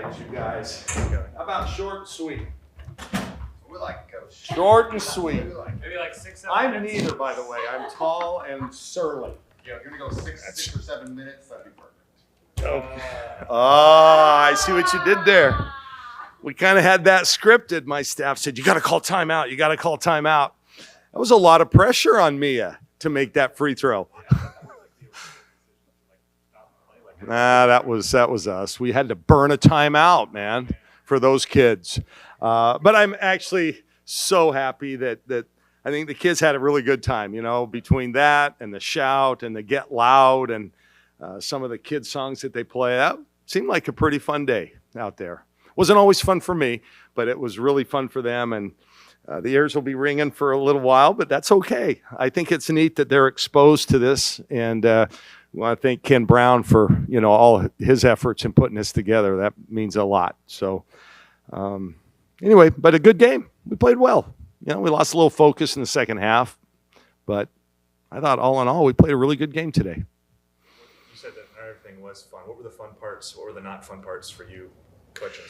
right, you guys. How about short and sweet? We like to go Short and sweet. Maybe like 6, 7 I'm minutes. neither, by the way. I'm tall and surly. Yeah, if you're gonna go six or 7 minutes, that'd be perfect. Oh, I see what you did there. We kind of had that scripted. My staff said, you got to call timeout. You got to call timeout. That was a lot of pressure on Mia to make that free throw. That was us. We had to burn a timeout, man, for those kids. But I'm actually so happy that I think the kids had a really good time, between that and the shout and the get loud and some of the kids' songs that they play. That seemed like a pretty fun day out there. Wasn't always fun for me, but it was really fun for them. And the ears will be ringing for a little while, but that's okay. I think it's neat that they're exposed to this. And I want to thank Ken Brown for, all his efforts in putting this together. That means a lot. So anyway, but a good game. We played well. We lost a little focus in the second half, but I thought all in all, we played a really good game today. You said that everything was fun. What were the fun parts? What were the not fun parts for you coaching?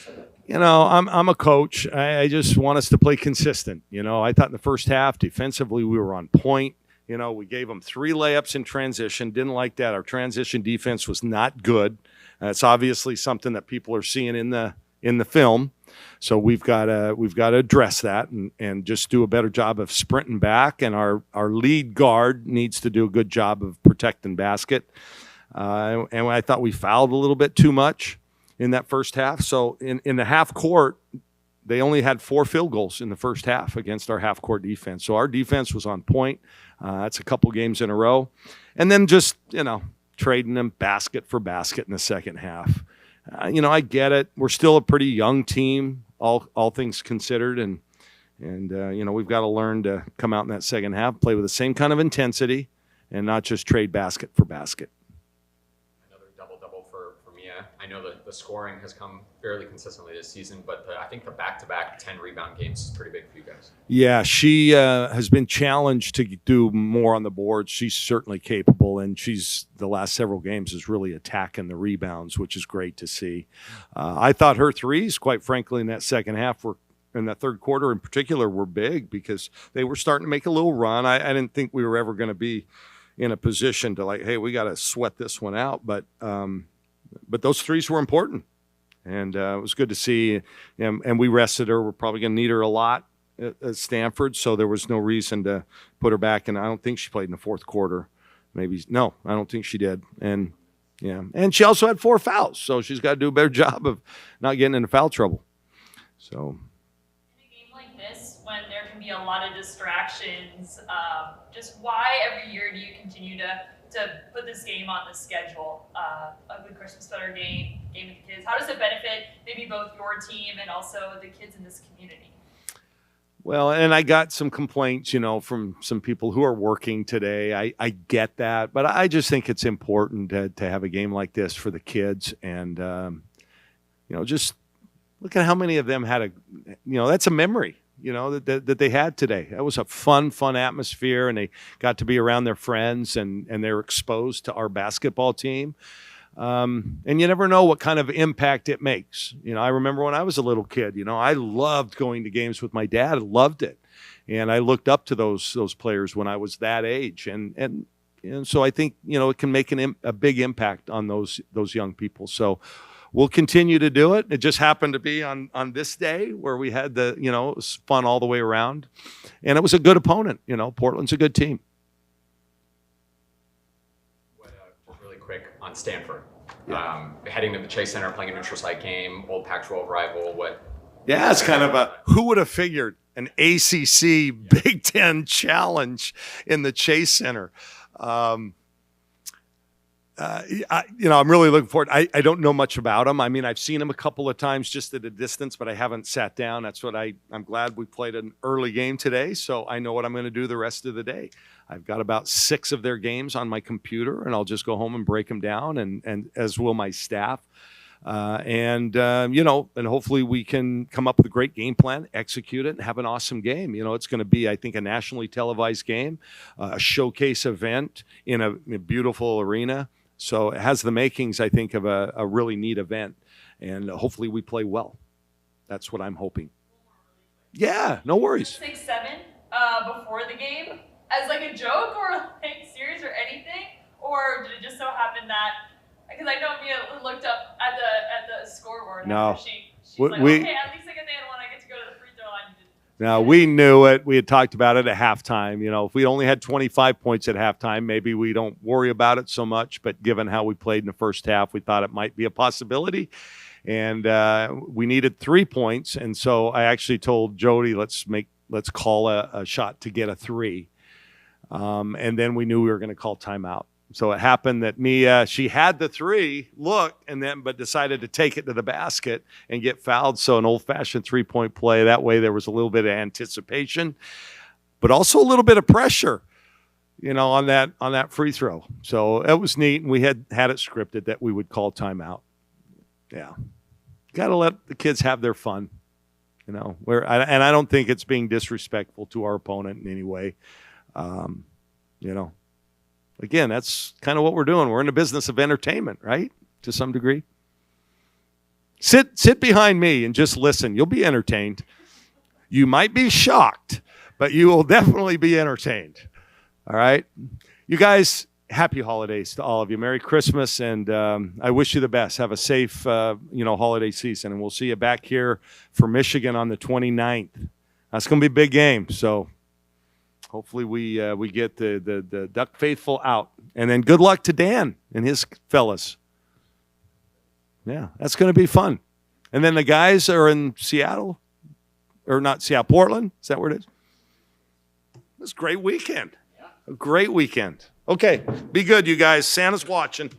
I'm a coach. I just want us to play consistent. I thought in the first half, defensively, we were on point. We gave them 3 layups in transition. Didn't like that. Our transition defense was not good. It's obviously something that people are seeing in the film. So we've got to address that and just do a better job of sprinting back. And our lead guard needs to do a good job of protecting basket. And I thought we fouled a little bit too much in that first half. So in the half court, they only had 4 field goals in the first half against our half court defense. So our defense was on point. That's a couple games in a row. And then just, trading them basket for basket in the second half. I get it. We're still a pretty young team, all things considered. And we've got to learn to come out in that second half, play with the same kind of intensity and not just trade basket for basket. I know that the scoring has come fairly consistently this season, but I think the back-to-back 10 rebound games is pretty big for you guys. Yeah, she has been challenged to do more on the board. She's certainly capable, and she's the last several games is really attacking the rebounds, which is great to see. I thought her threes, quite frankly, in that second half in that third quarter in particular, were big because they were starting to make a little run. I didn't think we were ever going to be in a position to hey, we got to sweat this one out, but those threes were important, and it was good to see. And we rested her. We're probably going to need her a lot at Stanford, so there was no reason to put her back. And I don't think she played in the fourth quarter. No, I don't think she did. And she also had 4 fouls, so she's got to do a better job of not getting into foul trouble. So. In a game like this, when there can be a lot of distractions, just why every year do you continue to put this game on the schedule, a good Christmas Better game with the kids? How does it benefit maybe both your team and also the kids in this community? Well, and I got some complaints, from some people who are working today. I get that, but I just think it's important to have a game like this for the kids. And, just look at how many of them had that's a memory. That they had today. That was a fun atmosphere, and they got to be around their friends, and they're exposed to our basketball team. And you never know what kind of impact it makes. I remember when I was a little kid, I loved going to games with my dad. I loved it. And I looked up to those players when I was that age. And so I think, it can make a big impact on those young people. So we'll continue to do it. It just happened to be on this day where we had it was fun all the way around. And it was a good opponent. Portland's a good team. Just really quick on Stanford. Yeah. Heading to the Chase Center, playing a neutral site game, old Pac-12 rival. Yeah, it's kind of who would have figured an ACC Big Ten challenge in the Chase Center. I'm really looking forward. I don't know much about him. I mean, I've seen him a couple of times just at a distance, but I haven't sat down. That's what I'm glad we played an early game today, so I know what I'm going to do the rest of the day. I've got about 6 of their games on my computer, and I'll just go home and break them down, and as will my staff. And hopefully we can come up with a great game plan, execute it, and have an awesome game. It's going to be, I think, a nationally televised game, a showcase event in a beautiful arena. So it has the makings, I think, of a really neat event. and hopefully we play well. That's what I'm hoping. Yeah, no worries. 6-7 before the game as like a joke or like serious or anything, or did it just so happen that because I know Mia looked up at the scoreboard. No. After she's like, We- okay, at least I get the other one. I get to go to the free throw line. Now, we knew it. We had talked about it at halftime. You know, if we only had 25 points at halftime, maybe we don't worry about it so much. But given how we played in the first half, we thought it might be a possibility. And we needed 3 points. And so I actually told Jody, let's call a shot to get a 3. And then we knew we were going to call timeout. So it happened that Mia, she had the 3, but decided to take it to the basket and get fouled. So an old-fashioned 3-point play. That way there was a little bit of anticipation, but also a little bit of pressure, on that free throw. So it was neat, and we had it scripted that we would call timeout. Yeah. Got to let the kids have their fun, and I don't think it's being disrespectful to our opponent in any way. Again, that's kind of what we're doing. We're in the business of entertainment, right? To some degree. Sit behind me and just listen. You'll be entertained. You might be shocked, but you will definitely be entertained. All right? You guys, happy holidays to all of you. Merry Christmas, and I wish you the best. Have a safe, holiday season, and we'll see you back here for Michigan on the 29th. That's going to be a big game, so hopefully we get the Duck faithful out. And then good luck to Dan and his fellas. Yeah, that's going to be fun. And then the guys are in Seattle, or not Seattle, Portland. Is that where it is? It's a great weekend. A great weekend. Okay, be good, you guys. Santa's watching.